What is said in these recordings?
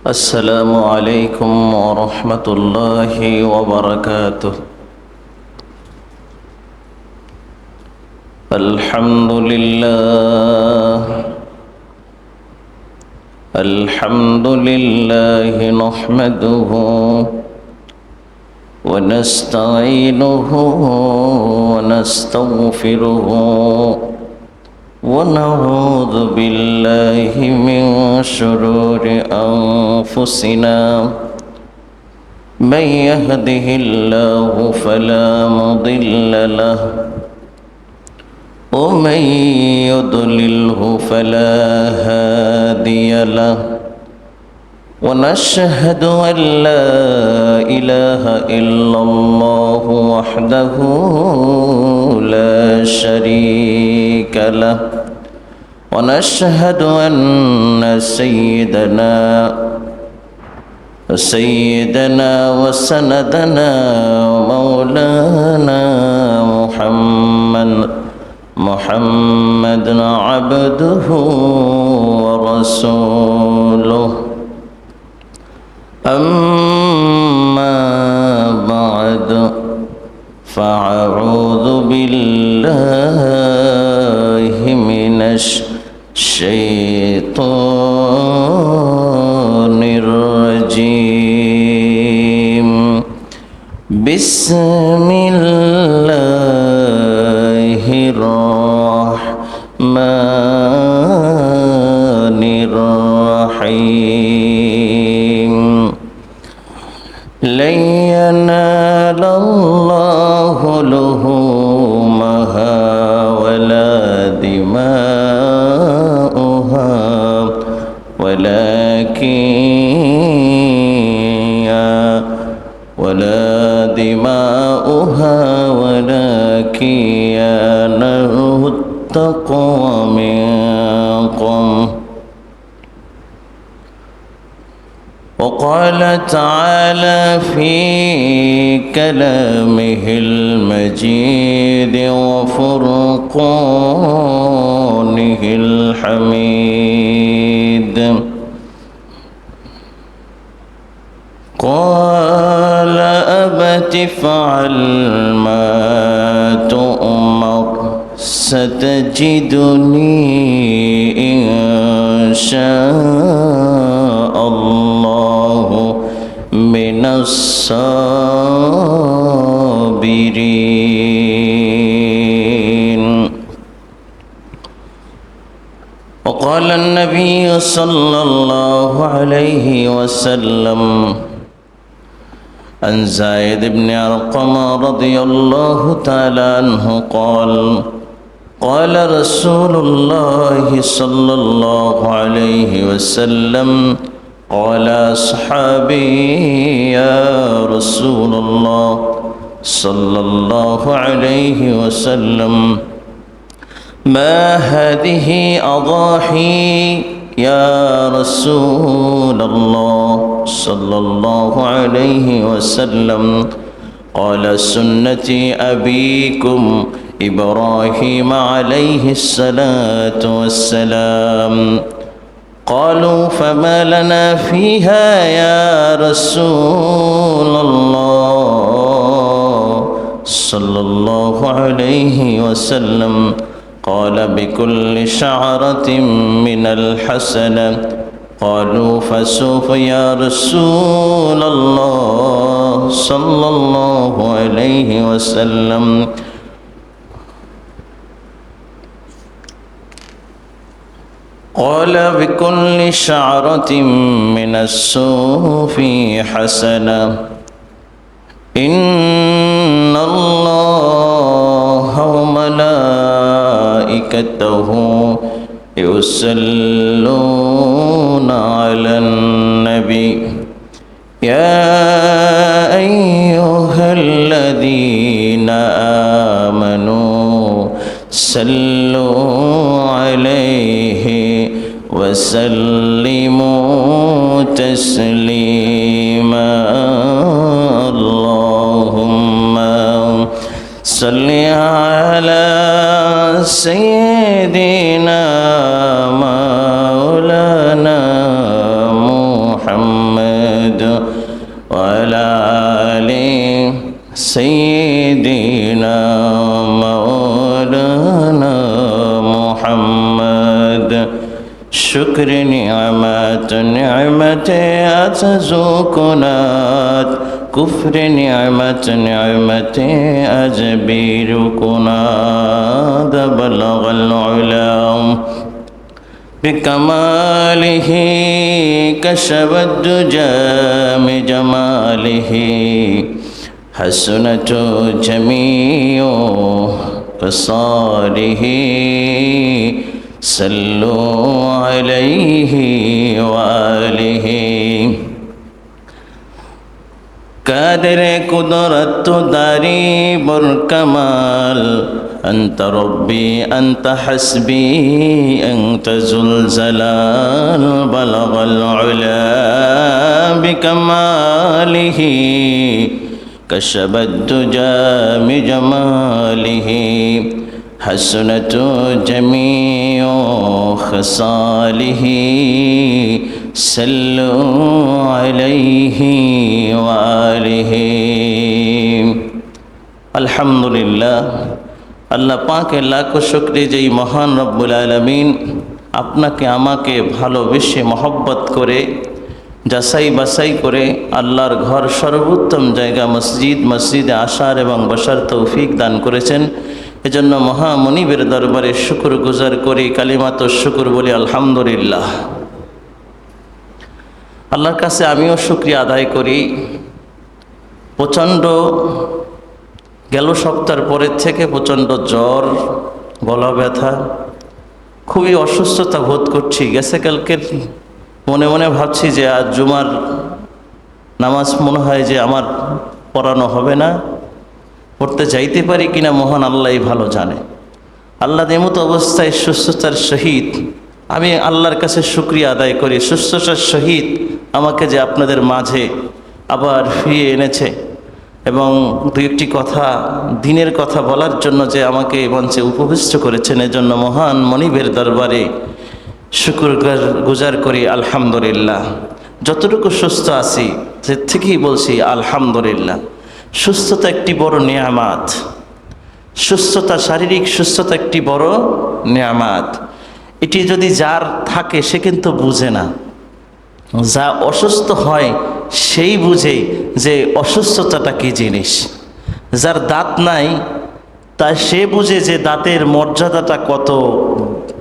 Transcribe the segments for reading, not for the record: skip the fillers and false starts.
السلام عليكم ورحمة الله وبركاته. الحمد لله نحمده ونستعينه ونستغفره ونعوذ بالله من شرور أنفسنا. من يهده الله فلا مضل له ومن يضلله فلا هادي له، ونشهد أن لا إله إلا الله وحده لا شريك له، ونشهد أن سيدنا وسندنا ومولانا محمد عبده ورسوله. أما بعد فأعوذ بالله من الشيطان الرجيم. بسم الله الرحمن الرحيم. لن ينال الله لحومها ولا دماؤها ولكن يناله التقوى منكم. وقال تعالى في كلامه المجيد وفرقانه الحميد: قال أبت افعل ما تؤمر ستجدني إن شاء الله من الصابرين. وقال النبي صلى الله عليه وسلم عن زيد بن أرقم رضي الله تعالى عنه قال: قال رسول الله صلى الله عليه وسلم: قال أصحابي يا رسول الله صلى الله عليه وسلم: ما هذه أضاحي يا رسول الله صلى الله عليه وسلم؟ قال: سنة أبيكم إبراهيم عليه الصلاة والسلام. قالوا: فما لنا فيها يا رسول الله صلى الله عليه وسلم؟ قال: بكل شعرة من الحسنة. قالوا: فسوف يا رسول الله صلى الله عليه وسلم؟ قال: بكل شعرة من الصوف حسنة. إن الله وملائكته يصلون على النبي يا أيها الذين آمنوا صلوا عليه وسلموا تسليما. اللهم صل على سيدنا مولانا محمد نعمة أتزو كنات كفر نعمة أجبير كناد بلغ العلام بكماله كشف الدجى بجماله حسنت جميع خصاله صلوا عليه وآله قادر قدرت داری برکمال أنت ربي أنت حسبي أنت ذو الجلال بلغ العلا بكماله كشف الدجى بجماله حسنت جميع خصاله صلوا عليه وآله الحمد لله আল্লাহ পাকের লাখো শুকরিয়া যেই মহান রব্বুল আলামিন আপনাকে আমাকে ভালোবেসে মহব্বত করে যাচাই বাছাই করে আল্লাহর ঘর সর্বোত্তম জায়গা মসজিদে আসার এবং বসার তৌফিক দান করেছেন। এজন্য মহামনিবের দরবারে শুকর গুজার করি, কালিমাত শুকর বলি আলহামদুলিল্লাহ। আল্লাহর কাছে আমিও শুকরিয়া আদায় করি। প্রচণ্ড গেল সপ্তাহের পরের থেকে প্রচণ্ড জ্বর, গলা ব্যথা, খুবই অসুস্থতা বোধ করছি। গেছে কালকে মনে মনে ভাবছি যে আজ জুমার নামাজ মনে হয় যে আমার পড়ানো হবে না, পড়তে যাইতে পারি কিনা মহান আল্লাহই ভালো জানে। আল্লাহ এমতো অবস্থায় সুস্থতার সহিত আমি আল্লাহর কাছে শুকরিয়া আদায় করি, সুস্থতার সহিত আমাকে যে আপনাদের মাঝে আবার ফিরিয়ে এনেছে এবং দু একটি কথা দিনের কথা বলার জন্য যে আমাকে মঞ্চে উপবিষ্ট করেছেন, এজন্য মহান মনিবের দরবারে শুকর গুজার করি আলহামদুলিল্লাহ। যতটুকু সুস্থ আছি সে থেকেই বলছি আলহামদুলিল্লাহ। সুস্থতা একটি বড় নেয়ামাত, সুস্থতা, শারীরিক সুস্থতা একটি বড় নেয়ামাত। এটি যদি যার থাকে সে কিন্তু বুঝে না, যা অসুস্থ হয় সেই বুঝে যে অসুস্থতাটা কী জিনিস। যার দাঁত নাই তা সে বুঝে যে দাঁতের মর্যাদাটা কত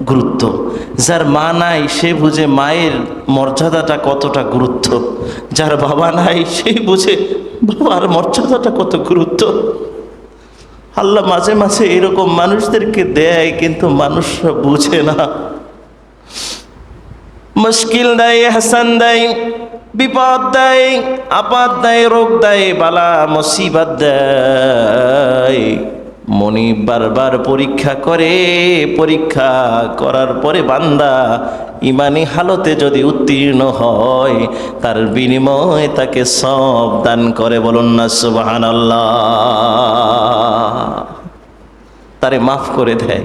গুরুত্ব। যার মা নাই সে বুঝে মায়ের মর্যাদাটা কতটা গুরুত্ব। যার বাবা নাই সে বুঝে বাবার মর্যাদাটা কত গুরুত্ব। আল্লাহ মাঝে মাঝে এরকম মানুষদেরকে দেয়, কিন্তু মানুষরা বুঝে না। মুশকিল দেয়, হাসান দেয়, বিপদ দেয়, আপাত দেয়, রোগ দেয়, বালা মুসিবত দেয়। মনিব বারবার পরীক্ষা করে, পরীক্ষা করার পরে বান্দা ইমানি হালতে যদি উত্তীর্ণ হয় তার বিনিময়ে তাকে সব দান করে। বলুন না সুবহানাল্লাহ। তারে মাফ করে দেয়।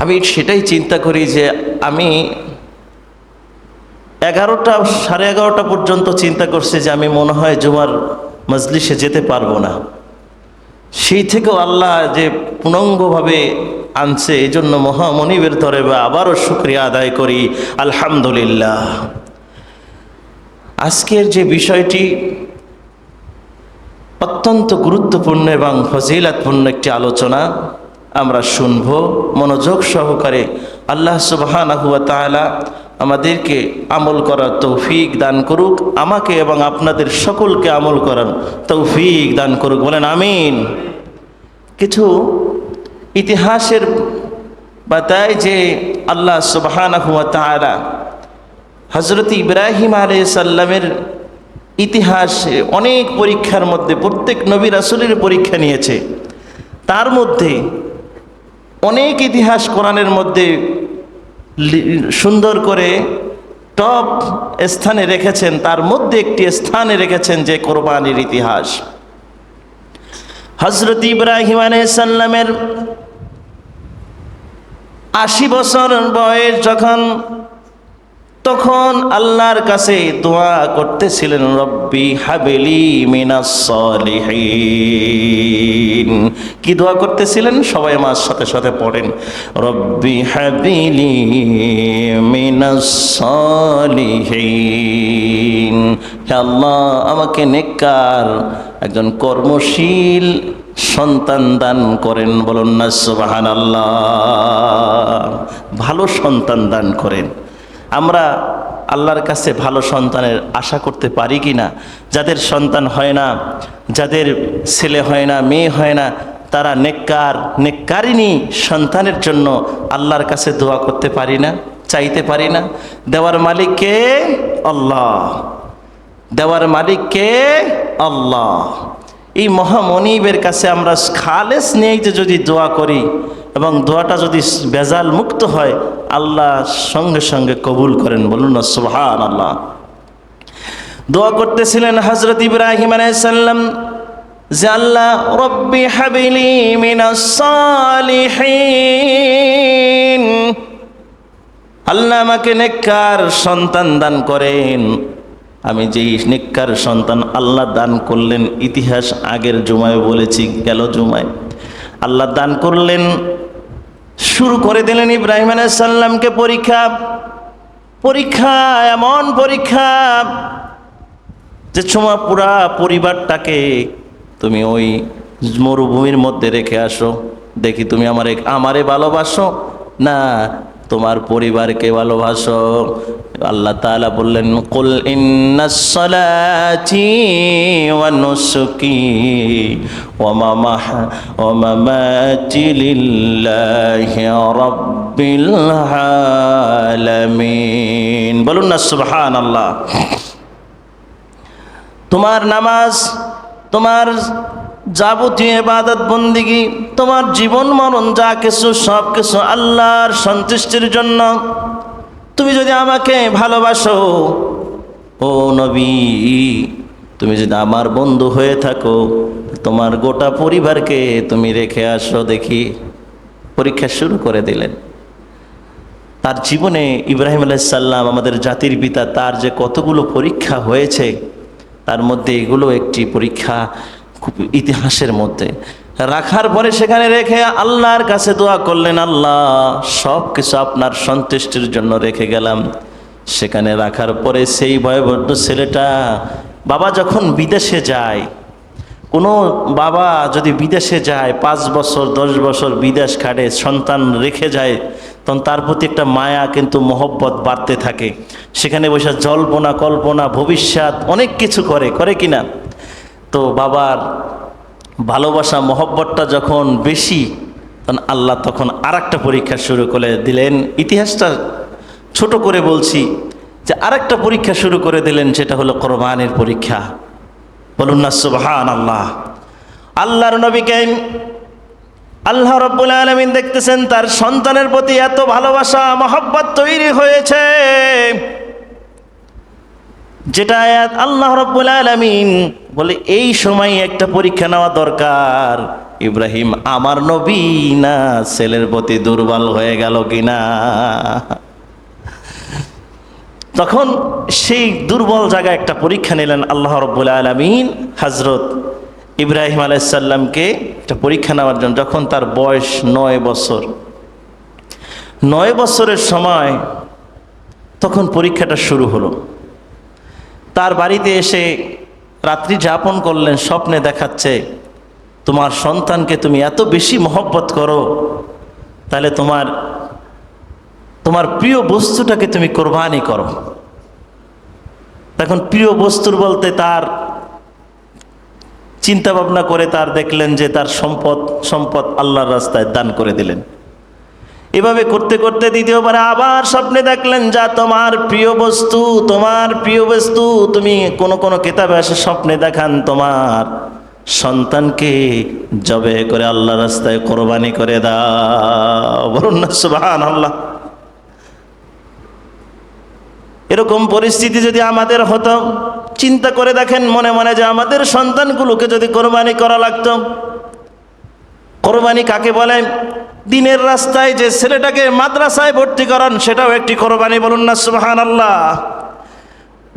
আমি সেটাই চিন্তা করি যে আমি সাড়ে 11টা পর্যন্ত চিন্তা করছি যে আমি মনে হয় জুমার মজলিসে যেতে পারবো না। সেই থেকেও আল্লাহ যে পূর্ণাঙ্গভাবে আনছে, এই জন্য মহামনিবের দরবারে আবারও শুকরিয়া আদায় করি আলহামদুলিল্লাহ। আজকের যে বিষয়টি অত্যন্ত গুরুত্বপূর্ণ এবং ফজিলাতপূর্ণ একটি আলোচনা আমরা শুনব মনোযোগ সহকারে। আল্লাহ সুবহানাহু ওয়া তাআলা আমাদেরকে আমল করার তৌফিক দান করুক, আমাকে এবং আপনাদের সকলকে আমল করার তৌফিক দান করুক। বলেন আমিন। কিছু ইতিহাসের বাতায় যে আল্লাহ সুবহানাহু ওয়া তাআলা হযরত ইব্রাহিম আলাইহিস সালামের ইতিহাসে অনেক পরীক্ষার মধ্যে প্রত্যেক নবী রাসূলের পরীক্ষা নিয়েছে। তার মধ্যে অনেক ইতিহাস কোরআনের মধ্যে সুন্দর করে টপ স্থানে রেখেছেন। তার মধ্যে একটি স্থানে রেখেছেন যে কোরবানির ইতিহাস। হযরত ইব্রাহিম আলাইহিস সালামের 80 বছর বয়স যখন, তখন আল্লাহর কাছে দোয়া করতেছিলেন, রব্বি হাবিলি মিনাস সলিহিন। কি দোয়া করতেছিলেন? সবাই আমার সাথে সাথে পড়েন, রব্বি হাবিলি মিনাস সলিহিন। হে আল্লাহ, আমাকে নেককার একজন কর্মশীল সন্তান দান করেন। বলুন না সুবহানাল্লাহ। ভালো সন্তান দান করেন। আমরা আল্লাহর কাছে ভালো সন্তানের আশা করতে পারি কি না? যাদের সন্তান হয় না, যাদের ছেলে হয় না, মেয়ে হয় না, তারা নেককারিনী সন্তানের জন্য আল্লাহর কাছে দোয়া করতে পারি না, চাইতে পারি না? দেওয়ার মালিক কে? আল্লাহ। দেওয়ার মালিক কে? আল্লাহ। এই মহামনিবের কাছে আমরা খালেস নিয়ে যদি দোয়া করি এবং দোয়াটা যদি বেজাল মুক্ত হয়, আল্লাহ সঙ্গে সঙ্গে কবুল করেন। বলুন না সুবহানাল্লাহ। দোয়া করতেছিলেন হযরত ইব্রাহিম আলাইহিস সালাম যে আল্লাহ রব্বি হাবিলি মিনাস সালিহিন, আল্লাহ আমাকে নেককার সন্তান দান করেন। আমি যেই নেককার সন্তান আল্লাহ দান করলেন, ইতিহাস আগের জুমায় বলেছি, গেল জুমায় আল্লাহ দান করলেন, শুরু করে দিলেন ইব্রাহিম আলাইহিস সালামকে পরীক্ষা, এমন পরীক্ষা যে তোমার পুরা পরিবারটাকে তুমি ওই মরুভূমির মধ্যে রেখে আসো, দেখি তুমি আমারে ভালোবাসো না তোমার পরিবারকে ভালোবাসো। আল্লাহ তাআলা বললেন, কুল ইন্নাস সালাতি ওয়া নুসুকি ওয়া মামাতি লিল্লাহি রাব্বিল আলামিন। বলুন না সুবহানাল্লাহ। তোমার নামাজ, তোমার যাবতীয় ইবাদত বন্দিগি, তোমার জীবন মরণ যা কিছু সব কিছু আল্লাহর সন্তুষ্টির জন্য। তুমি যদি আমাকে ভালোবাসো ও নবী, তুমি যদি আমার বন্ধু হয়ে থাকো, তোমার গোটা পরিবারকে তুমি রেখে আসো দেখি। পরীক্ষা শুরু করে দিলেন। তার জীবনে ইব্রাহিম আলাইহিস সালাম আমাদের জাতির পিতা, তার যে কতগুলো পরীক্ষা হয়েছে তার মধ্যে এগুলো একটি পরীক্ষা খুব ইতিহাসের মধ্যে। রাখার পরে সেখানে রেখে আল্লাহর কাছে দোয়া করলেন, আল্লাহ সব কিছু আপনার সন্তুষ্টির জন্য রেখে গেলাম। সেখানে রাখার পরে সেই ভয়বদ্ধ ছেলেটা, বাবা যখন বিদেশে যায়, কোনো বাবা যদি বিদেশে যায় 5 বছর 10 বছর বিদেশ কাটে, সন্তান রেখে যায়, তখন তার প্রতি একটা মায়া কিন্তু মহব্বত বাড়তে থাকে। সেখানে বসে জল্পনা কল্পনা ভবিষ্যৎ অনেক কিছু করে কিনা। তো বাবার ভালোবাসা মহব্বতটা যখন বেশি, তখন আল্লাহ তখন আরেকটা পরীক্ষা শুরু করে দিলেন। ইতিহাসটা ছোট করে বলছি যে আরেকটা পরীক্ষা শুরু করে দিলেন, সেটা হলো কোরবানির পরীক্ষা। বলুন না সুবহানাল্লাহ। আল্লাহর নবীকে আল্লাহ রাব্বুল আলামিন দেখতেছেন তার সন্তানের প্রতি এত ভালোবাসা মহব্বত তৈরি হয়েছে, যেটা আয়াত আল্লাহ রাব্বুল আলামিন বলে এই সময় একটা পরীক্ষা নেওয়া দরকার। ইব্রাহিম আমার নবী না ছেলের প্রতি দুর্বল হয়ে গেল কিনা। তখন সেই দুর্বল জায়গায় একটা পরীক্ষা নিলেন আল্লাহ রাব্বুল আলামিন হযরত ইব্রাহিম আলাইহিস সালামকে একটা পরীক্ষা নেওয়ার জন্য। যখন তার বয়স 9 বছর, 9 বছরের সময় তখন পরীক্ষাটা শুরু হলো। তার বাড়িতে এসে রাত্রি যাপন করলেন, স্বপ্নে দেখাচ্ছে তোমার সন্তানকে তুমি এত বেশি মহব্বত করো, তাহলে তোমার প্রিয় বস্তুটাকে তুমি কোরবানি করো। তখন প্রিয় বস্তুর বলতে তার চিন্তা ভাবনা করে তার দেখলেন যে তার সম্পদ আল্লাহর রাস্তায় দান করে দিলেন। এভাবে করতে করতে দ্বিতীয়বার আবার স্বপ্নে দেখলেন যা তোমার প্রিয় বস্তু তুমি কোন কিতাবে আসে স্বপ্নে দেখান তোমার সন্তানকে জবে করে আল্লাহর রাস্তায় কোরবানি করে দাও। বলুন না সুবহানাল্লাহ। এরকম পরিস্থিতি যদি আমাদের হতো, চিন্তা করে দেখেন মনে মনে যে আমাদের সন্তানগুলোকে যদি কোরবানি করা লাগতো, কোরবানি কাকে বলে? দিনের রাস্তায় যে ছেলেটাকে মাদ্রাসায় ভর্তি করান, সেটাও একটি কোরবানি। বলুন না সুবহানাল্লাহ।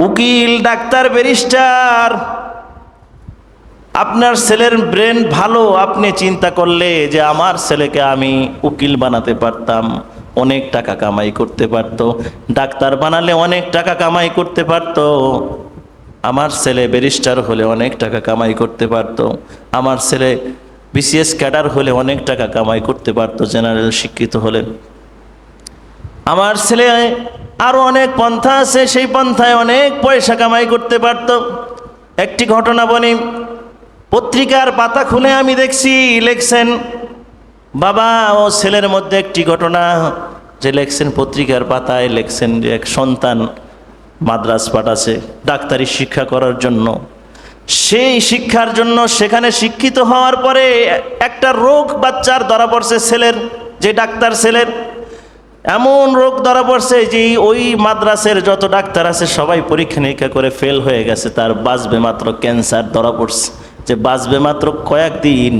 উকিল, ডাক্তার, ব্যারিস্টার, আপনার ছেলের ব্রেন ভালো, আপনি চিন্তা করলে যে আমার ছেলেকে আমি উকিল বানাতে পারতাম, অনেক টাকা কামাই করতে পারতো, ডাক্তার বানালে অনেক টাকা কামাই করতে পারতো, আমার ছেলে ব্যারিস্টার হলে অনেক টাকা কামাই করতে পারতো, আমার ছেলে বিসিএস ক্যাডার হলে অনেক টাকা কামাই করতে পারতো, জেনারেল শিক্ষিত হলে, আমার ছেলে আরো অনেক পন্থা আছে, সেই পন্থায় অনেক পয়সা কামাই করতে পারতো। একটি ঘটনা বলি, পত্রিকার পাতা খুলে আমি দেখছি লেখছেন বাবা ও ছেলের মধ্যে একটি ঘটনা, যে লেখছেন পত্রিকার পাতায় লেখছেন যে এক সন্তান মাদ্রাস পাঠাচ্ছে ডাক্তারি শিক্ষা করার জন্য। সেই শিক্ষার জন্য সেখানে শিক্ষিত হওয়ার পরে একটা রোগ বাচ্চার ধরা পড়ছে, ছেলের, যে ডাক্তার ছেলের এমন রোগ ধরা পড়ছে যে ওই মাদ্রাসের যত ডাক্তার আছে সবাই পরীক্ষা নিরীক্ষা করে ফেল হয়ে গেছে, তার বাঁচবে মাত্র ক্যান্সার ধরা পড়ছে, যে বাঁচবে মাত্র কয়েকদিন,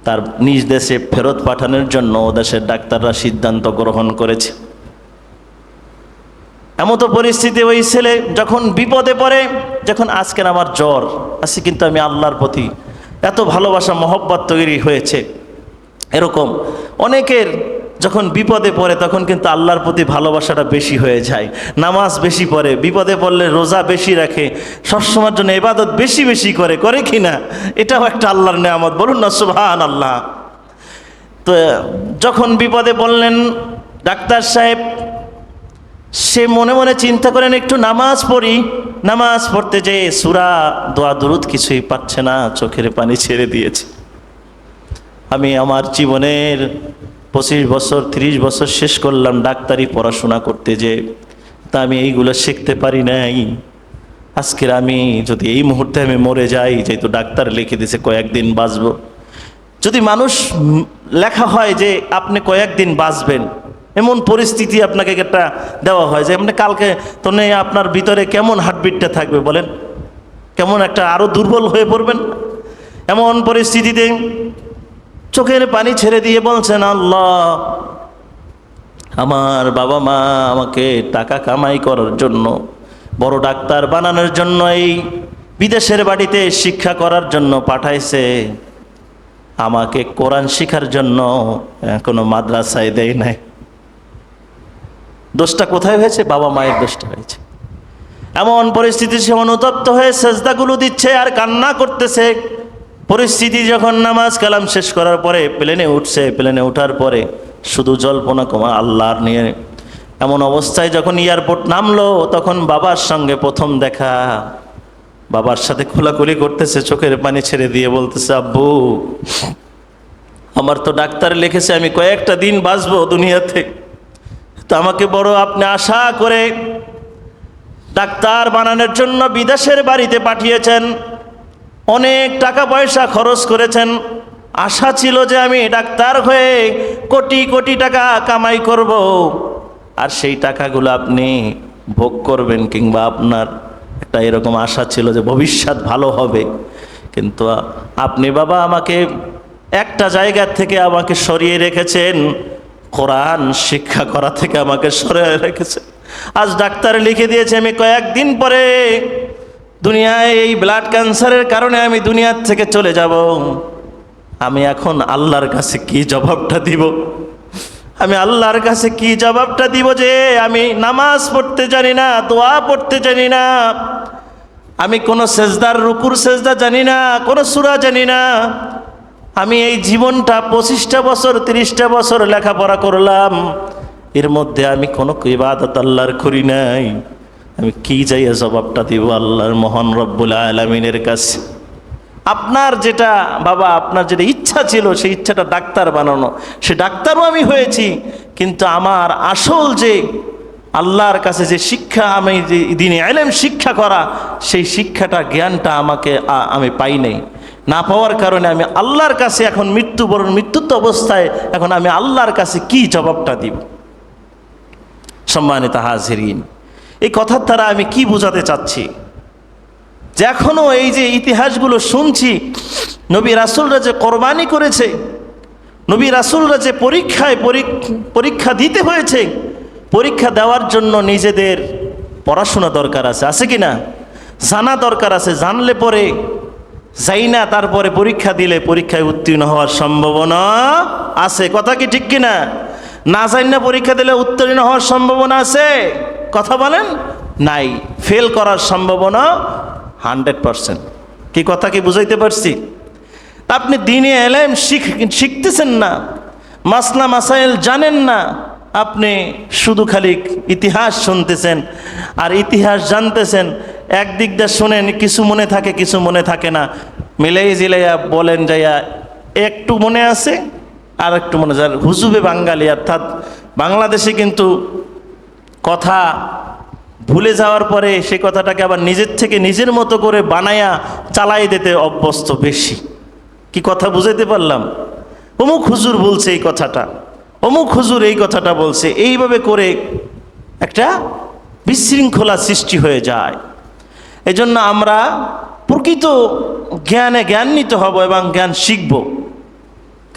তার নিজ দেশে ফেরত পাঠানোর জন্য ও দেশের ডাক্তাররা সিদ্ধান্ত গ্রহণ করেছে। এমতো পরিস্থিতি ওই ছেলে যখন বিপদে পড়ে, যখন আজকের আমার জ্বর আছে কিন্তু আমি আল্লাহর প্রতি এত ভালোবাসা মহব্বত তৈরি হয়েছে, এরকম অনেকের যখন বিপদে পড়ে তখন কিন্তু আল্লাহর প্রতি ভালোবাসাটা বেশি হয়ে যায়, নামাজ বেশি পড়ে, বিপদে পড়লে রোজা বেশি রাখে, সবসময়ের জন্য ইবাদত বেশি বেশি করে কি না? এটাও একটা আল্লাহর নেয়ামত। বলুন না সুবহানাল্লাহ। তো যখন বিপদে পড়লেন ডাক্তার সাহেব, সে মনে মনে চিন্তা করেন একটু নামাজ পড়ি, নামাজ পড়তে যেয়ে সূরা দোয়া দুরুদ কিছুই পাচ্ছে না, চোখের পানি ছেড়ে দিয়েছে। আমি আমার জীবনের 25 বছর 30 বছর শেষ করলাম ডাক্তারি পড়াশোনা করতে, যে তা আমি এইগুলো শিখতে পারি নাই। আজকের আমি যদি এই মুহূর্তে আমি মরে যাই, যেহেতু ডাক্তার লিখে দিয়েছে কয়েকদিন বাঁচবো, যদি মানুষ লেখা হয় যে আপনি কয়েকদিন বাঁচবেন, এমন পরিস্থিতি আপনাকে একটা দেওয়া হয় যে আপনি কালকে তো নেই, আপনার ভিতরে কেমন হার্টবিটটা থাকবে বলেন, কেমন একটা আরো দুর্বল হয়ে পড়বেন। এমন পরিস্থিতিতে চোখের পানি ছেড়ে দিয়ে বলছেন, আল্লাহ, আমার বাবা মা আমাকে টাকা কামাই করার জন্য, বড় ডাক্তার বানানোর জন্য, এই বিদেশের বাড়িতে শিক্ষা করার জন্য পাঠাইছে, আমাকে কোরআন শিখার জন্য কোনো মাদ্রাসায় দেয় নাই। দোষটা কোথায় হয়েছে? বাবা মায়ের দোষটা হয়েছে। এমন পরিস্থিতি সে অনুতপ্ত হয়ে সেজদাগুলো দিচ্ছে আর কান্না করতেছে। পরিস্থিতি যখন নামাজ কালাম শেষ করার পরে প্লেনে উঠছে, প্লেনে ওঠার পরে শুধু জল্পনা কমা আল্লাহর নিয়ে, এমন অবস্থায় যখন এয়ারপোর্ট নামলো তখন বাবার সঙ্গে প্রথম দেখা, বাবার সাথে খোলাখুলি করতেছে, চোখের পানি ছেড়ে দিয়ে বলতেছে, আব্বু, আমার তো ডাক্তার লিখেছে আমি কয়েকটা দিন বাঁচবো দুনিয়াতে, তো আমাকে বড় আপনি আশা করে ডাক্তার বানানোর জন্য বিদেশের বাড়িতে পাঠিয়েছেন, অনেক টাকা পয়সা খরচ করেছেন, আশা ছিল যে আমি ডাক্তার হয়ে কোটি কোটি টাকা কামাই করব, আর সেই টাকাগুলো আপনি ভোগ করবেন, কিংবা আপনার একটা এরকম আশা ছিল যে ভবিষ্যৎ ভালো হবে, কিন্তু আপনি বাবা আমাকে একটা জায়গা থেকে আমাকে সরিয়ে রেখেছেন, কোরআন শিক্ষা করা থেকে আমাকে সরিয়ে রেখেছেন। আজ ডাক্তার লিখে দিয়েছে আমি কয়েকদিন পরে দুনিয়ায় এই ব্লাড ক্যান্সারের কারণে আমি দুনিয়ার থেকে চলে যাব। আমি এখন আল্লাহর কাছে কি জবাবটা দিব? আমি আল্লাহর কাছে কি জবাবটা দিব যে আমি নামাজ পড়তে জানি না, দোয়া পড়তে জানি না, আমি কোনো সেজদার রুকুর সেজদা জানি না, কোনো সূরা জানি না, আমি এই জীবনটা 25টা বছর 30টা বছর লেখাপড়া করলাম, এর মধ্যে আমি কোনো ইবাদত আল্লাহর করি নাই, আমি কি যাইয়া জবাবটা দিব আল্লাহর মহান রব্বুল আলামিনের কাছে? আপনার যেটা বাবা, আপনার যেটা ইচ্ছা ছিল সেই ইচ্ছাটা ডাক্তার বানানো, সে ডাক্তারও আমি হয়েছি, কিন্তু আমার আসল যে আল্লাহর কাছে যে শিক্ষা, আমি যে দ্বীনে ইলম শিক্ষা করা, সেই শিক্ষাটা জ্ঞানটা আমি পাই নাই। না পাওয়ার কারণে আমি আল্লাহর কাছে এখন মৃত্যুত্ব অবস্থায় এখন আমি আল্লাহর কাছে কি জবাবটা দিব? সম্মানিত হাজিরিন, এই কথার দ্বারা আমি কি বোঝাতে চাচ্ছি? যে এখনো এই যে ইতিহাসগুলো শুনছি, নবী রাসূলরা যে কোরবানি করেছে, নবী রাসূলরা যে পরীক্ষা দিতে হয়েছে, পরীক্ষা দেওয়ার জন্য নিজেদের পড়াশোনা দরকার আছে কি না? জানা দরকার আছে। জানলে পরে যাই না, তারপরে পরীক্ষা দিলে পরীক্ষায় উত্তীর্ণ হওয়ার সম্ভাবনা আছে। কথা কি ঠিক কিনা? না জানি না পরীক্ষা দিলে উত্তীর্ণ হওয়ার সম্ভাবনা আছে? কথা বলেন, নাই। ফেল করার সম্ভাবনা 100%। কি কথা কি বুঝাইতে পারছি? আপনি দ্বীনে ইলম শিখতেছেন না, মাসলা মাসাইল জানেন না, আপনি শুধু খালি ইতিহাস শুনতেছেন আর ইতিহাস জানতেছেন। একদিক দিয়ে শুনেন, কিছু মনে থাকে, কিছু মনে থাকে না, মিলাই জিলাইয়া বলেন যাইয়া একটু মনে আছে আর একটু মনে যায়। হুজুবে বাঙালি, অর্থাৎ বাংলাদেশে কিন্তু কথা ভুলে যাওয়ার পরে সেই কথাটাকে আবার নিজের থেকে নিজের মতো করে বানায়া চালাই দিতে অভ্যস্ত বেশি। কি কথা বুঝাইতে পারলাম? অমুক হুজুর বলছে এই কথাটা, অমুক হুজুর এই কথাটা বলছে, এইভাবে করে একটা বিশৃঙ্খলা সৃষ্টি হয়ে যায়। এজন্য আমরা প্রকৃত জ্ঞানে জ্ঞান নিতে হব এবং জ্ঞান শিখব।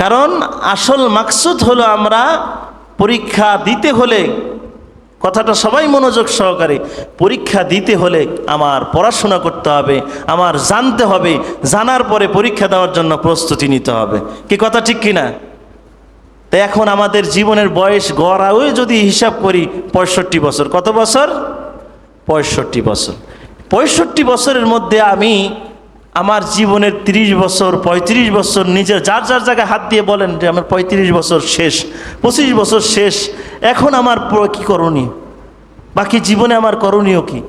কারণ আসল মাকসুদ হলো, আমরা পরীক্ষা দিতে হলে, কথাটা সবাই মনোযোগ সহকারে, পরীক্ষা দিতে হলে আমার পড়াশোনা করতে হবে, আমার জানতে হবে, জানার পরে পরীক্ষা দেওয়ার জন্য প্রস্তুতি নিতে হবে। কি কথা ঠিক কিনা? তো এখন আমাদের জীবনের বয়স গড়াও যদি হিসাব করি 65 বছর। কত বছর? 65 বছর। 65 বছরের মধ্যে আমি আমার জীবনের 30 বছর 35 বছর নিজের যার যার জায়গায় হাত দিয়ে বলেন যে আমার 35 বছর শেষ, 25 বছর শেষ, এখন আমার কি করণীয়, বাকি জীবনে আমার করণীয় কি?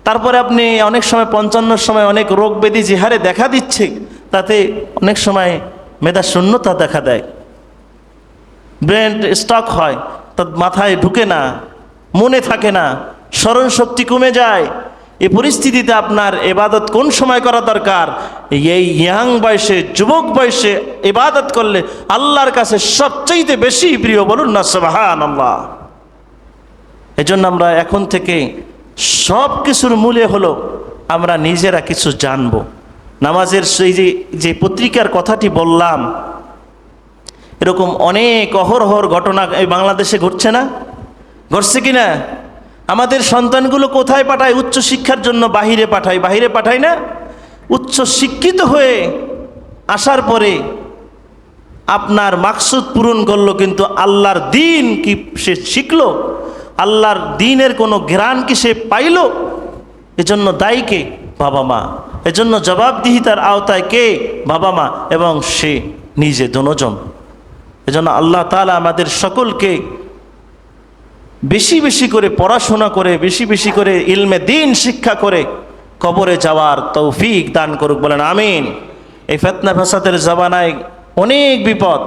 তারপরে আপনি অনেক সময় 55 সময় অনেক রোগ ব্যাধি যে হারে দেখা দিচ্ছে, তাতে অনেক সময় মেধা শূন্যতা দেখা দেয়, ব্রেন স্টক হয়, তার মাথায় ঢুকে না, মনে থাকে না, স্মরণ শক্তি কমে যায়। এই পরিস্থিতিতে আপনার ইবাদত কোন সময় করা দরকার? এই ইয়াং বয়সে, যুবক বয়সে ইবাদত করলে আল্লাহর কাছে সবচাইতে বেশি প্রিয়। বলুন না সুবহানাল্লাহ। এজন্য আমরা এখন থেকে সব কিছুর মূলে হলো আমরা নিজেরা কিছু জানব। নামাজের সেই যে পত্রিকার কথাটি বললাম, এরকম অনেক অহরহর ঘটনা এই বাংলাদেশে ঘটছে না? ঘটছে কি না? আমাদের সন্তানগুলো কোথায় পাঠায়? উচ্চ শিক্ষার জন্য বাহিরে পাঠায় না? উচ্চ শিক্ষিত হয়ে আসার পরে আপনার মাকসুদ পূরণ করলো, কিন্তু আল্লাহর দ্বীন কি সে শিখলো? আল্লাহর দ্বীনের কোনো জ্ঞান কি সে পাইল? এজন্য দায়ী কে? বাবা মা। এজন্য জবাবদিহিতার আওতায় কে? বাবা মা এবং সে নিজে দুজন। এজন্য আল্লাহ তাআলা আমাদের সকলকে বেশি বেশি করে পড়াশোনা করে, বেশি বেশি করে ইলমে দ্বীন শিক্ষা করে কবরে যাওয়ার তৌফিক দান করুক। বলেন আমিন। এই ফিতনা ফাসাদের জামানায় অনেক বিপদ।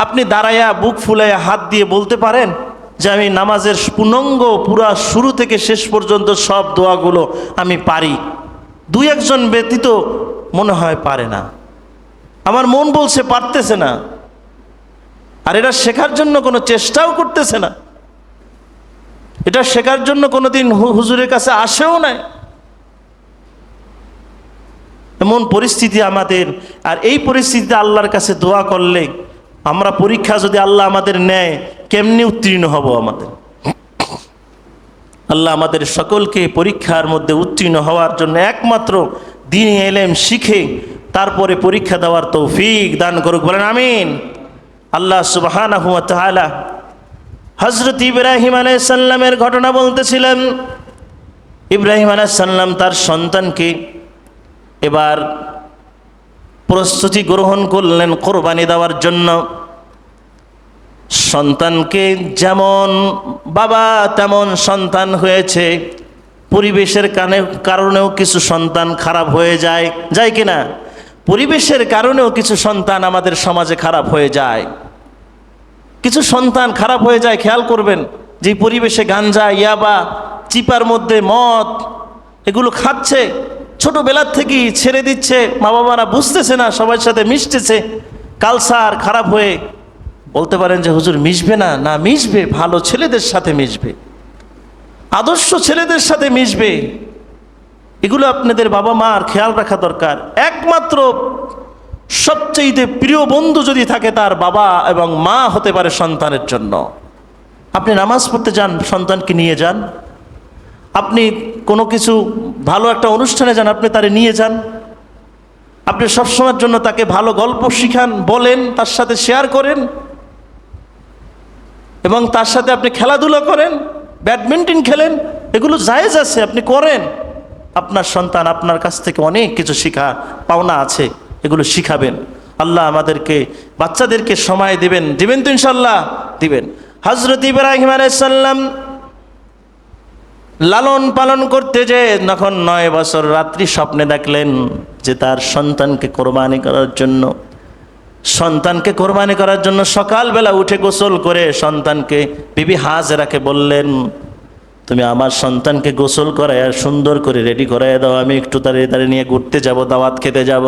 আপনি দাঁড়াইয়া বুক ফুলাইয়া হাত দিয়ে বলতে পারেন যে আমি নামাজের পূর্ণাঙ্গ পুরা শুরু থেকে শেষ পর্যন্ত সব দোয়াগুলো আমি পারি? দুই একজন ব্যতীত মনে হয় পারে না। আমার মন বলছে পারতেছে না, আর এটা শেখার জন্য কোনো চেষ্টাও করতেছে না, এটা শেখার জন্য কোনোদিন হুজুরের কাছে আসেও নাই। এমন পরিস্থিতি আমাদের। আর এই পরিস্থিতিতে আল্লাহর কাছে দোয়া করলে, আমরা পরীক্ষা যদি আল্লাহ আমাদের নেয়, কেমনি উত্তীর্ণ হব? আমাদের আল্লাহ আমাদের সকলকে পরীক্ষার মধ্যে উত্তীর্ণ হওয়ার জন্য একমাত্র দ্বীন ইলম শিখে তারপরে পরীক্ষা দেওয়ার তৌফিক দান করুক। বলেন আমিন। আল্লাহ সুবহানাহু ওয়া তাআলা হযরত ইব্রাহিম আলাইহিস সালামের ঘটনা বলতেছিলেন। ইব্রাহিম আলাইহিস সালাম তার সন্তানকে এবার প্রস্তুতি গ্রহণ করলেন কোরবানি দেওয়ার জন্য। সন্তানকে যেমন বাবা তেমন সন্তান হয়েছে। পরিবেশের কারণেও কিছু সন্তান খারাপ হয়ে যায় কি না? পরিবেশের কারণেও কিছু সন্তান আমাদের সমাজে খারাপ হয়ে যায়। কিছু সন্তান খারাপ হয়ে যায়, খেয়াল করবেন। যে পরিবেশে গাঞ্জা, ইয়াবা, চিপার মধ্যে মদ এগুলো খাচ্ছে, ছোটবেলার থেকেই ছেড়ে দিচ্ছে, মা বাবারা বুঝতেছে না, সবার সাথে মিশতেছে, কালচার খারাপ হয়ে বলতে পারেন যে হুজুর মিশবে না, না মিশবে, ভালো ছেলেদের সাথে মিশবে, আদর্শ ছেলেদের সাথে মিশবে। এগুলো আপনাদের বাবা মার খেয়াল রাখা দরকার। একমাত্র সবচেয়ে প্রিয় বন্ধু যদি থাকে তার বাবা এবং মা হতে পারে সন্তানের জন্য। আপনি নামাজ পড়তে যান, সন্তানকে নিয়ে যান। আপনি কোনো কিছু ভালো একটা অনুষ্ঠানে যান, আপনি তারে নিয়ে যান। আপনি সবসময়ের জন্য তাকে ভালো গল্প শিখান, বলেন, তার সাথে শেয়ার করেন এবং তার সাথে আপনি খেলাধুলা করেন, ব্যাডমিন্টন খেলেন, এগুলো জায়েজ আছে, আপনি করেন। আপনার সন্তান আপনার কাছ থেকে অনেক কিছু শিখা পাওনা আছে, এগুলো শিখাবেন। আল্লাহ আমাদেরকে বাচ্চাদেরকে সময় দিবেন তো ইনশাল্লাহ দিবেন। হযরত ইব্রাহিম আলাইহিস সালাম লালন পালন করতে যে যখন 9 বছর রাত্রি স্বপ্নে দেখলেন যে তার সন্তানকে কোরবানি করার জন্য সকালবেলা উঠে গোসল করে সন্তানকে বিবি হাজেরাকে বললেন, তুমি আমার সন্তানকে গোসল করায় সুন্দর করে রেডি করায় দাও, আমি একটু তারে নিয়ে ঘুরতে যাব, দাওয়াত খেতে যাব।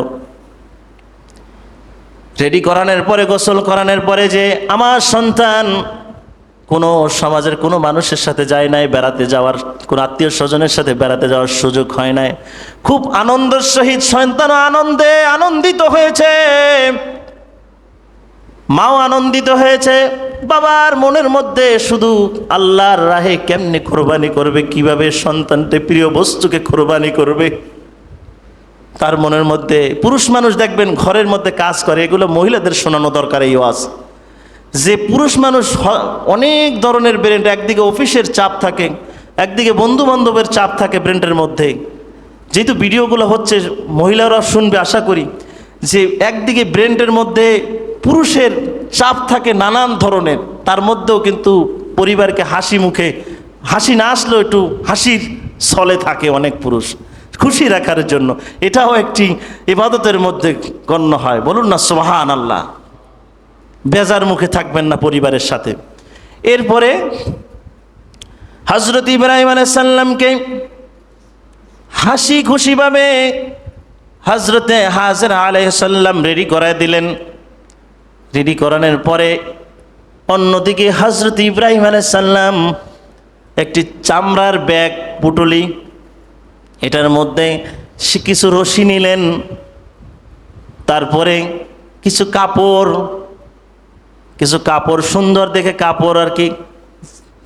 রেডি করানোর পরে, গোসল করানোর পরে যে আমার সন্তান কোনো সমাজের কোনো মানুষের সাথে যায় নাই, বেড়াতে যাওয়ার কোনো আত্মীয় স্বজনের সাথে বেড়াতে যাওয়ার সুযোগ হয় নাই, খুব আনন্দের সহিত সন্তান আনন্দিত হয়েছে, মাও আনন্দিত হয়েছে। বাবার মনের মধ্যে শুধু আল্লাহর রাহে কেমনে কোরবানি করবে, কিভাবে সন্তানটি প্রিয় বস্তুকে কোরবানি করবে, তার মনের মধ্যে। পুরুষ মানুষ দেখবেন ঘরের মধ্যে কাজ করে, এগুলো মহিলাদের শোনানো দরকার এই ওয়াজ, যে পুরুষ মানুষ অনেক ধরনের ব্রেন্ড, একদিকে অফিসের চাপ থাকে, একদিকে বন্ধু বান্ধবের চাপ থাকে ব্রেন্ডের মধ্যে। যেহেতু ভিডিওগুলো হচ্ছে মহিলারা শুনবে আশা করি, যে একদিকে ব্রেন্ডের মধ্যে পুরুষের চাপ থাকে নানান ধরনের, তার মধ্যেও কিন্তু পরিবারকে হাসি না আসলেও একটু হাসির ছলে থাকে অনেক পুরুষ, খুশি রাখার জন্য। এটাও একটি ইবাদতের মধ্যে গণ্য হয়। বলুন না সুবহানাল্লাহ। বেজার মুখে থাকবেন না পরিবারের সাথে। এরপরে হযরত ইব্রাহিম আলাইহিস সালামকে হাসি খুশিভাবে হযরতে হাজেরা আলাইহিস সালাম রেডি করায় দিলেন। রেডি করানোর পরে অন্যদিকে হযরত ইব্রাহিম আলাইহিস সালাম একটি চামড়ার ব্যাগ, পুটলি, এটার মধ্যে কিছু রশি নিলেন, তারপরে কিছু কাপড় সুন্দর দেখে কাপড় আর কি,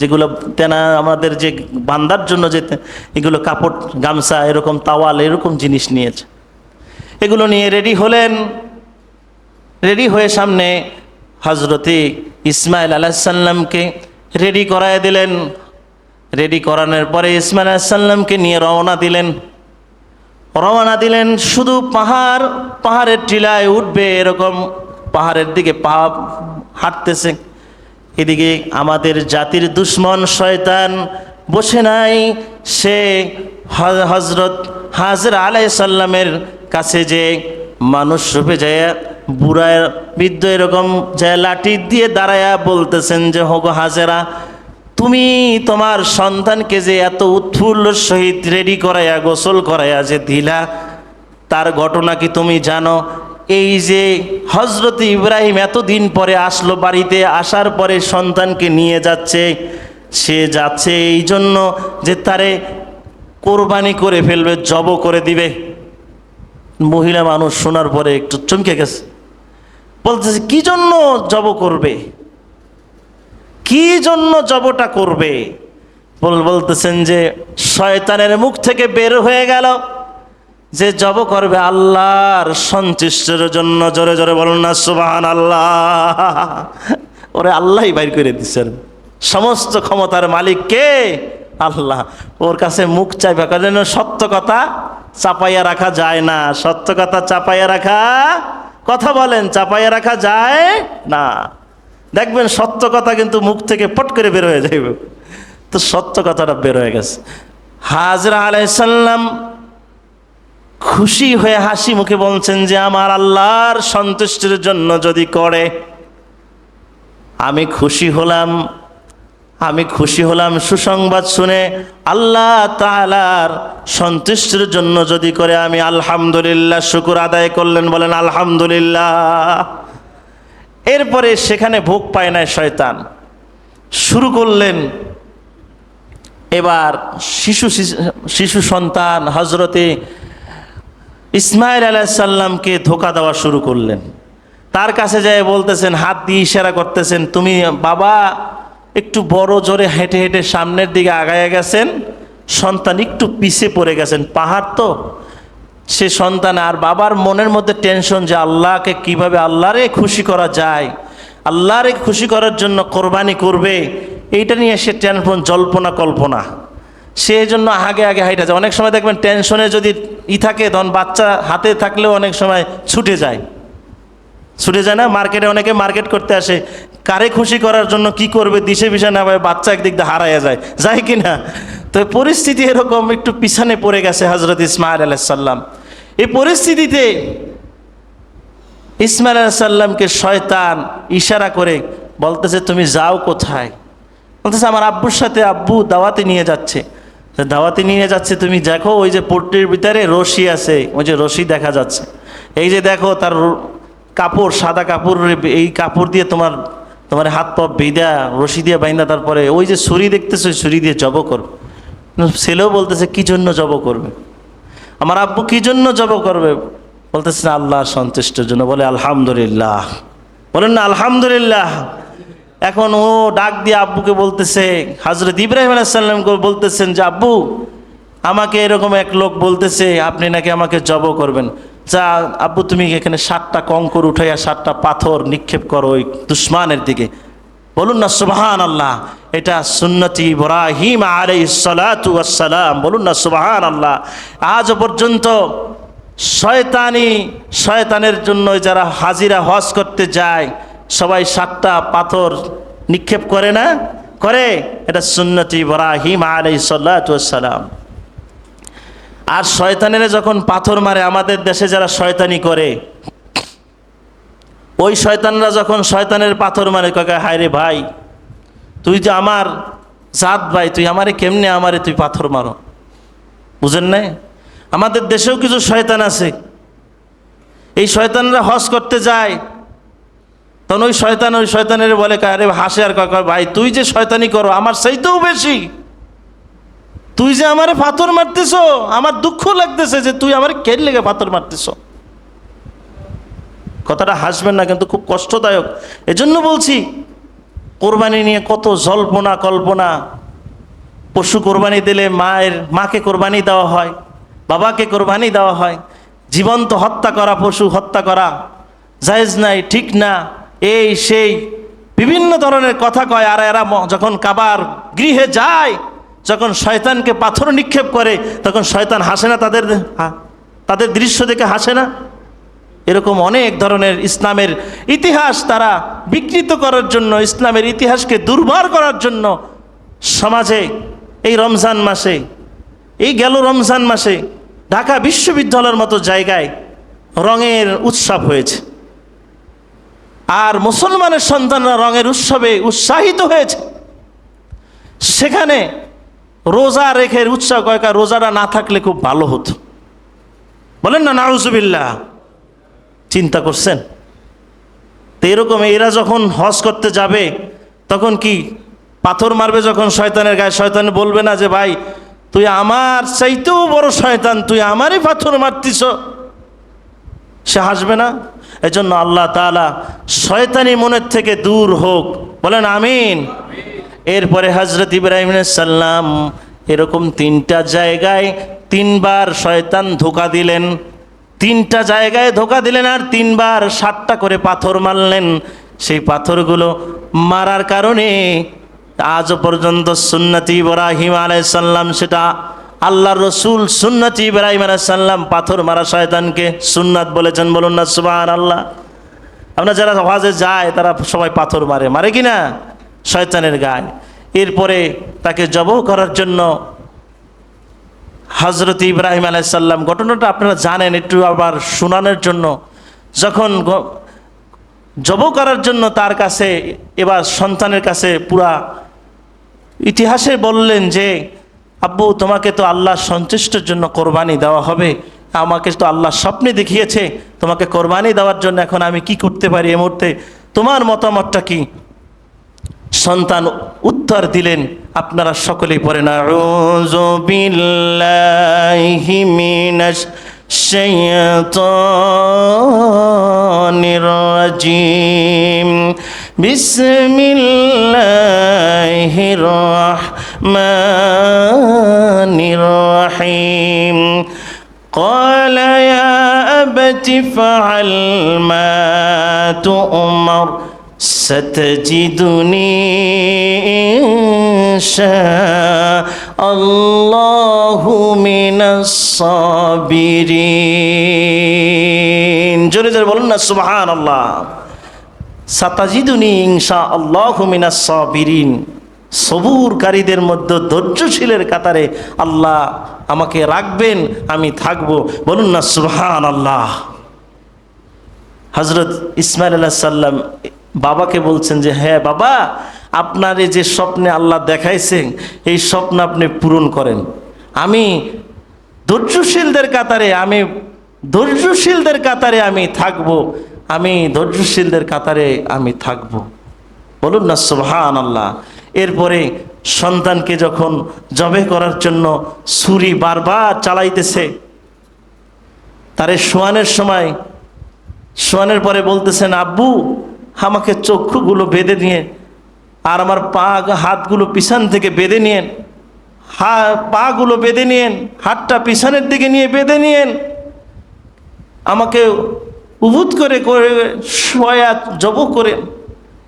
যেগুলো তেনা আমাদের যে বান্দার জন্য যে এগুলো কাপড়, গামছা, এরকম তাওয়াল, এরকম জিনিস নিয়েছে। এগুলো নিয়ে রেডি হলেন। রেডি হয়ে সামনে হযরতে ইসমাইল আলাইহিস সালামকে রেডি করায় দিলেন। রেডি করানোর পরে ইসমাইল আলাইহিস সালামকে নিয়ে রওনা দিলেন। শুধু পাহাড়ের টিলায় উঠবে এরকম পাহাড়ের দিকে পা হাঁটতেছে। এদিকে আমাদের জাতির দুশ্মন শয়তান বসে নাই, সে হযরত হাজেরা আলাইহিস সালামের কাছে যে মানুষ রূপে যায়, বুড়া বৃদ্ধ এরকম যায়, লাঠি দিয়ে দাঁড়ায়া বলতেছেন যে, হোগো হাজেরা, তুমি তোমার সন্তানকে যে এত উৎফুল্লর সহিত রেডি করাইয়া গোসল করাইয়া যে দিলা, তার ঘটনা কি তুমি জানো? এই যে হযরত ইব্রাহিম এতদিন পরে আসলো বাড়িতে, আসার পরে সন্তানকে নিয়ে যাচ্ছে, সে যাচ্ছে এই জন্য যে তারে কোরবানি করে ফেলবে, জব করে দিবে। মহিলা মানুষ শোনার পরে একটু চমকে গেছে, বলতেছে কি জন্য জব করবে, কি জন্য জবটা করবে? বলতেছেন যে শয়তানের মুখ থেকে বের হয়ে গেল যে জব করবে আল্লাহর সন্তুষ্টির জন্য। জোরে জোরে বলুন না সুবহানাল্লাহ। ওরে আল্লাহই বাইর করে দিচ্ছেন, সমস্ত ক্ষমতার মালিক কে? আল্লাহ। ওর কাছে মুখ চাইবা, কারণ সত্য কথা চাপাইয়া রাখা যায় না। সত্য কথা চাপাইয়া রাখা, কথা বলেন, চাপাইয়া রাখা যায় না। দেখবেন সত্য কথা কিন্তু মুখ থেকে পট করে বের হয়ে যাইবে। তো সত্য কথাটা বের হয়ে গেছে। হাজরা আলাইহিস সালাম খুশি হয়ে হাসি মুখে বলছেন যে আমার আল্লাহর সন্তুষ্টির জন্য যদি করে, আমি খুশি হলাম সুসংবাদ শুনে। আল্লাহ তাআলার সন্তুষ্টির জন্য যদি করে, আমি আলহামদুলিল্লাহ শুকর আদায় করলেন, বলেন আলহামদুলিল্লাহ। এরপরে সেখানে ভোগ পায় না শয়তান, শুরু করলেন এবার শিশু সন্তান হযরতে ইসমাইল আলাইহিস সালামকে ধোঁকা দেওয়া শুরু করলেন। তার কাছে যায় বলতেছেন, হাত দিয়ে ইশারা করতেছেন, তুমি বাবা একটু বড় জোরে হেঁটে হেঁটে সামনের দিকে আগায় গেছেন, সন্তান একটু পিছে পড়ে গেছেন, পাহাড় তো সে সন্তান। আর বাবার মনের মধ্যে টেনশন যে আল্লাহকে কিভাবে আল্লাহরে খুশি করা যায়, আল্লাহরে খুশি করার জন্য কোরবানি করবে, এইটা নিয়ে সে টেনশন, জল্পনা কল্পনা, সেই জন্য আগে আগে হাইটা যায়। অনেক সময় দেখবেন টেনশনে যদি থাকে, তখন বাচ্চা হাতে থাকলেও অনেক সময় ছুটে যায় না। মার্কেটে অনেকে মার্কেট করতে আসে, কারে খুশি করার জন্য কি করবে দিশে পিছা না পায়, বাচ্চা একদিক দিয়ে হারাইয়া যায় কি না? তো পরিস্থিতি এরকম একটু পিছনে পড়ে গেছে হজরত ইসমাইল আলাইহিস সালাম। এই পরিস্থিতিতে ইসমাইল আলাইহিস সালামকে শয়তান ইশারা করে বলতেছে, তুমি যাও কোথায়? বলতেছে, আমার আব্বুর সাথে, আব্বু দাওয়াতে নিয়ে যাচ্ছে। দাওয়াতে নিয়ে যাচ্ছে, তুমি দেখো ওই যে পোট্টির ভিতরে রশি আছে, ওই যে রশি দেখা যাচ্ছে, এই যে দেখো তার কাপড়, সাদা কাপড়, এই কাপড় দিয়ে তোমার হাত পা বেঁধা, রশি দিয়ে বাইন্দা, তারপরে ওই যে ছুরি দেখতেছো, ছুরি দিয়ে জব করবে। ছেলেও বলতেছে, কি জন্য জব করবে? আমার আব্বু কি জন্য জব করবে? বলতেছে, আল্লাহর সন্তুষ্টের জন্য। বলে আলহামদুলিল্লাহ, বলেন না আলহামদুলিল্লাহ। এখন ও ডাক দিয়ে আব্বুকে বলতেছে, হযরত ইব্রাহিম আলাইহিস সালামকে বলতেছেন যে, আব্বু আমাকে এরকম এক লোক বলতেছে আপনি নাকি আমাকে জব করবেন। যা আব্বু, তুমি এখানে 7টা কঙ্কর উঠাইয়া 7টা পাথর নিক্ষেপ করো ওই দুশমনের দিকে। বলুন না সুবহানাল্লাহ। এটা সুন্নতি ইব্রাহিম আলাইহিস সালাতু ওয়াস সালাম। বলুন না সুবহানাল্লাহ। আজ পর্যন্ত শয়তানের জন্য যারা হাজিরা হজ করতে যায়, সবাই 7টা পাথর নিক্ষেপ করে না? করে। এটা সুন্নতি ইব্রাহিম আলাইহিস সালাতু ওয়াস সালাম। আর শয়তানেরা যখন পাথর মারে, আমাদের দেশে যারা শয়তানি করে, ওই শয়তানরা যখন শয়তানের পাথর মারে, কয়, হায় রে ভাই, তুই যে আমার জাত ভাই, তুই আমারে কেমনে তুই পাথর মারো? বুঝেন নাই? আমাদের দেশেও কিছু শয়তান আছে, এই শয়তানরা হজ করতে যায়, তখন ওই শয়তানের বলে, আরে হাসে আর কয়, ভাই তুই যে শয়তানি করো আমার চাইতেও বেশি, তুই যে আমারে পাথর মারতেছ, আমার দুঃখ লাগতেছে যে তুই আমার কেন লেগে পাথর মারতেছ। কথাটা হাসবেন না, কিন্তু খুব কষ্টদায়ক। এজন্য বলছি, কোরবানি নিয়ে কত জল্পনা কল্পনা। পশু কোরবানি দিলে মাকে কোরবানি দেওয়া হয়, বাবাকে কোরবানি দেওয়া হয়। জীবন্ত হত্যা করা, পশু হত্যা করা জায়েজ নাই, ঠিক না, এই সেই বিভিন্ন ধরনের কথা কয়। আর এরা যখন কাবার গৃহে যায়, যখন শয়তানকে পাথর নিক্ষেপ করে, তখন শয়তান হাসে না? তাদের দৃশ্য দেখে হাসে না? এরকম অনেক ধরনের ইসলামের ইতিহাস তারা বিকৃত করার জন্য, ইসলামের ইতিহাসকে দুর্বার করার জন্য সমাজে এই রমজান মাসে, এই গেল রমজান মাসে ঢাকা বিশ্ববিদ্যালয়ের মতো জায়গায় রঙের উৎসব হয়েছে। আর মুসলমানের সন্তানরা রঙের উৎসবে উৎসাহিত হয়েছে। সেখানে রোজা রেখে উৎসব, কয়েকটা রোজাটা না থাকলে খুব ভালো হতো। বলেন না নাউজুবিল্লাহ। চিন্তা করছেন? তো এরকম এরা যখন হজ করতে যাবে, তখন কি পাথর মারবে যখন শয়তানের গায়ে, শয়তান বলবে না যে, ভাই তুই আমার চাইতেও বড় শয়তান, তুই আমারই পাথর মারতিস? সে হাসবে না? এজন্য আল্লাহ তাআলা শয়তানি মনের থেকে দূর হোক, বলেন আমিন। এরপরে হযরত ইব্রাহিম আলাইহিস সালাম এরকম 3টা জায়গায় 3বার শয়তান ধোঁকা দিলেন, 3টা জায়গায় ধোঁকা দিলেন, আর 3বার 7টা করে পাথর মারলেন। সেই পাথরগুলো মারার কারণে আজ পর্যন্ত সুন্নতি ইব্রাহিম আলাইহিস সালাম, সেটা আল্লাহর রসুল সুন্নতি ইব্রাহিম আলাইহিস সালাম পাথর মারা শয়তানকে সুন্নাত বলেছেন। বলুন না সুবহানাল্লাহ। আমরা যারা হজে যায় তারা সবাই পাথর মারে কি না শয়তানের গায়ে। এরপরে তাকে জবাহ করার জন্য হযরত ইব্রাহিম আলাইহিস সালাম, ঘটনাটা আপনারা জানেন, একটু আবার শোনানোর জন্য, যখন জবাহ করার জন্য তার কাছে, এবার সন্তানের কাছে পুরা ইতিহাসে বললেন যে, আব্বু তোমাকে তো আল্লাহ সন্তুষ্টের জন্য কোরবানি দেওয়া হবে, আমাকে তো আল্লাহ স্বপ্নে দেখিয়েছে তোমাকে কোরবানি দেওয়ার জন্য, এখন আমি কি করতে পারি এই মুহূর্তে, তোমার মতামতটা কি? সন্তান উত্তর দিলেন, আপনারা সকলেই পড়েন, আউযু বিল্লাহি মিনাশ الشيطان الرجيم بسم الله الرحمن الرحيم قال يا أبت افعل ما تؤمر ستجدني إن شاء الله من الصابرين জোরে জোরে বলুন না সুবহানাল্লাহ সাতাজিদুনি ইনশাআল্লাহু মিনাস সাবিরিন সবুরকারীদের মধ্যে ধৈর্যশীলের কাতারে আল্লাহ আমাকে রাখবেন আমি থাকব বলুন না সুবহানাল্লাহ হযরত ইসমাঈল আলাইহিস সালাম বাবাকে বলছেন যে হ্যাঁ বাবা আপনার এই যে স্বপ্নে আল্লাহ দেখাইছেন এই স্বপ্ন আপনি পূরণ করেন আমি ধৈর্যশীলদের কাতারে আমি থাকব ধৈর্যশীলদের কাতারে আমি থাকব বলুন না সুবহানাল্লাহ এরপরে সন্তানকে যখন জবে করার জন্য ছুরি বারবার চালাইতেছে তারে শোয়ানোর পরে বলতেছেন আব্বু আমাকে চক্ষুগুলো বেঁধে নিয়ে আর আমার হাতগুলো পিছন থেকে বেঁধে নিয়েন পাগুলো বেঁধে নিয়েন হাতটা পিছনের দিকে নিয়ে বেঁধে নিয়েন আমাকে উবুত করে শোয়া জব করে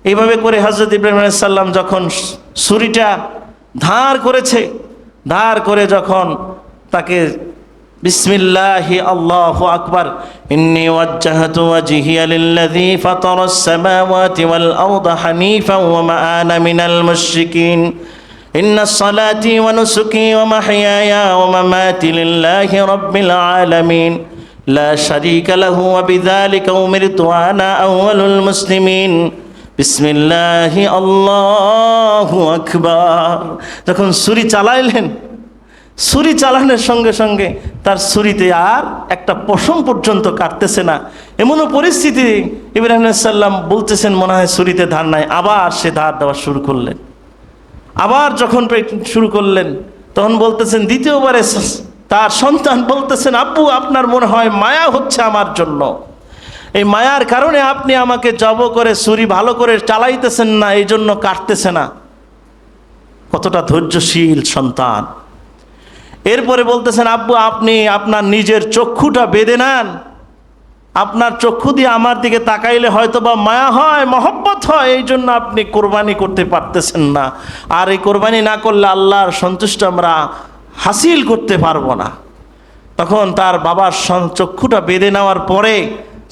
এইভাবে করে হযরত ইব্রাহিম আলাইহিস সালাম যখন ছুরিটা ধার করে যখন তাকে বিসমিল্লাহি আল্লাহু আকবার ইন্নী ওয়াজ্জাহতু ওয়াজহিয়া লিল্লাযী ফাতারাস সামাওয়াতি ওয়াল আরদা হানিফান ওয়া মা আনা মিনাল মুশরিকিন ইন্নাস সালাতি ওয়া নুসুকি ওয়া মাহইয়ায়া ওয়া মামাতি লিল্লাহি রাব্বিল আলামিন লা শারীকা লাহু ওয়া বিযালিকা উমিরতু আনা আউয়ালুল মুসলিমিন বিসমিল্লাহি আল্লাহু আকবার যখন ছুরি চালানোর সঙ্গে সঙ্গে তার ছুরিতে আর একটা পশম পর্যন্ত কাটতেছে না এমনও পরিস্থিতি ইব্রাহিম আলাইহিস সালাম বলতেছেন মনে হয় ছুরিতে ধার নাই আবার সে ধার দেওয়া শুরু করলেন আবার যখন শুরু করলেন তখন বলতেছেন দ্বিতীয়বারে তার সন্তান বলতেছেন আব্বু আপনার মনে হয় মায়া হচ্ছে আমার জন্য এই মায়ার কারণে আপনি আমাকে জব করে ছুরি ভালো করে চালাইতেছেন না এই জন্য কাটতেছে না কতটা ধৈর্যশীল সন্তান এরপরে বলতেছেন আব্বু আপনি আপনার নিজের চক্ষুটা বেঁধে নেন আপনার চক্ষু দিয়ে আমার দিকে তাকাইলে হয়তো বা মায়া হয় মহব্বত হয় এই জন্য আপনি কোরবানি করতে পারতেছেন না আর এই কোরবানি না করলে আল্লাহর সন্তুষ্ট আমরা হাসিল করতে পারবো না তখন তার বাবার চক্ষুটা বেঁধে নেওয়ার পরে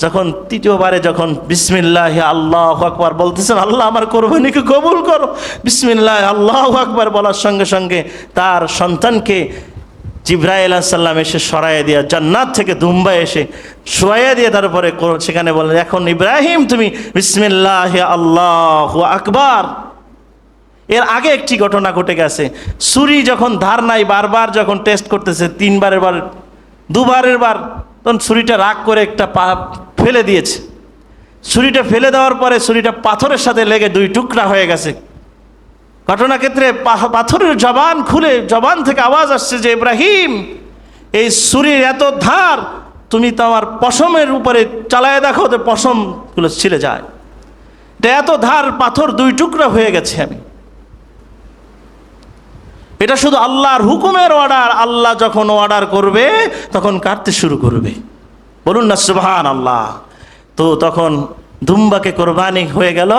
যখন তৃতীয়বারে যখন বিসমিল্লাহি আল্লাহু আকবার বলতেছেন আল্লাহ আমার কোরবানিকে কবুল করো বিসমিল্লাহি আল্লাহু আকবার বলার সঙ্গে সঙ্গে তার সন্তানকে জিবরাইল আলাইহিস সালাম এসে সরাইয়া দিয়া জান্নাত থেকে দুম্বা এসে শোয়াইয়া দিয়ে তারপরে সেখানে বললেন এখন ইব্রাহিম তুমি বিসমিল্লাহি আল্লাহু আকবার এর আগে একটি ঘটনা ঘটে গেছে ছুরি যখন ধার নাই বারবার যখন টেস্ট করতেছে দুবারের বার তখন ছুরিটা রাগ করে একটা ফেলে দিয়েছে ছুরিটা ফেলে দেওয়ার পরে ছুরিটা পাথরের সাথে লেগে দুই টুকরা হয়ে গেছে ঘটনাক্ষেত্রে পাথরের জবান থেকে আওয়াজ আসছে যে ইব্রাহিম এই ছুরির এত ধার তুমি তো আমার পশমের উপরে চালায় দেখো তো পশমগুলো ছিঁড়ে যায় এত ধার পাথর দুই টুকরা হয়ে গেছে আমি এটা শুধু আল্লাহর হুকুমের অর্ডার আল্লাহ যখন অর্ডার করবে তখন কাটতে শুরু করবে বলুন না সুবহানাল্লাহ তো তখন দুম্বাকে কোরবানি হয়ে গেল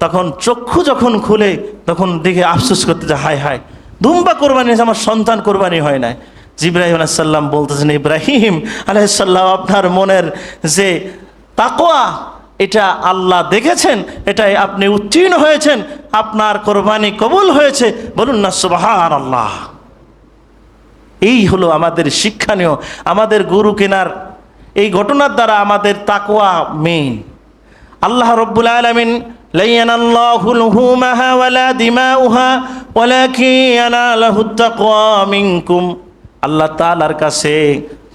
তখন চক্ষু যখন খুলে তখন দেখে আফসোস করতে যায় হায় হায় দুম্বা কোরবানি আমার সন্তান কোরবানি হয় না জিবরাইল আলাইহিস সালাম বলতেছেন ইব্রাহিম আলাইহিস সালাম আপনার মনের যে তাকওয়া এটা আল্লাহ দেখেছেন এটাই আপনি উত্তীর্ণ হয়েছেন আপনার কোরবানি কবুল হয়েছে বলুন না সুবহানাল্লাহ এই হলো আমাদের শিক্ষণীয় আমাদের গরু কেনার এই ঘটনার দ্বারা আমাদের তাকওয়া মেইন আল্লাহ রাব্বুল আলামিন লা ইয়ানাল্লাহু লুহুমাহা ওয়ালা দিমাউহা ওয়ালাকিন ইয়ানালুহুত তাকওয়া মিনকুম আল্লাহ তাআলার কাছে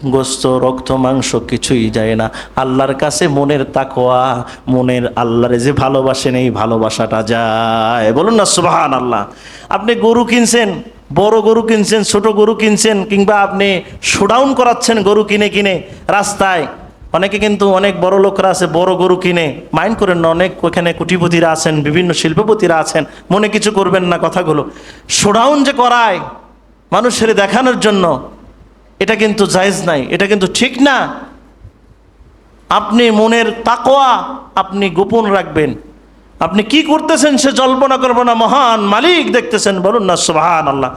গোস্ত রক্ত মাংস কিছুই যায় না আল্লাহর কাছে মনের তাকওয়া মনের আল্লাহরে যে ভালোবাসেন এই ভালোবাসাটা যায় বলুন না সুবহানাল্লাহ আপনি গরু কিনছেন বড় গরু কিনছেন, ছোট গরু কিনছেন, কিংবা আপনি শোডাউন করাচ্ছেন গরু কিনে কিনে রাস্তায়। অনেকে কিন্তু অনেক বড় লোকরা আছে বড় গরু কিনে, মাইন্ড করেন না, অনেক ওখানে কোটিপতিরা আছেন, বিভিন্ন শিল্পপতিরা আছেন, মনে কিছু করবেন না কথাগুলো। শোডাউন যে করায় মানুষের দেখানোর জন্য, এটা কিন্তু জায়েজ নাই, এটা কিন্তু ঠিক না। আপনি মনের তাকওয়া আপনি গোপন রাখবেন। আপনি কি করতেছেন সে জল্পনা করবেন না, মহান মালিক দেখতেছেন, বলুন না সুবহানাল্লাহ।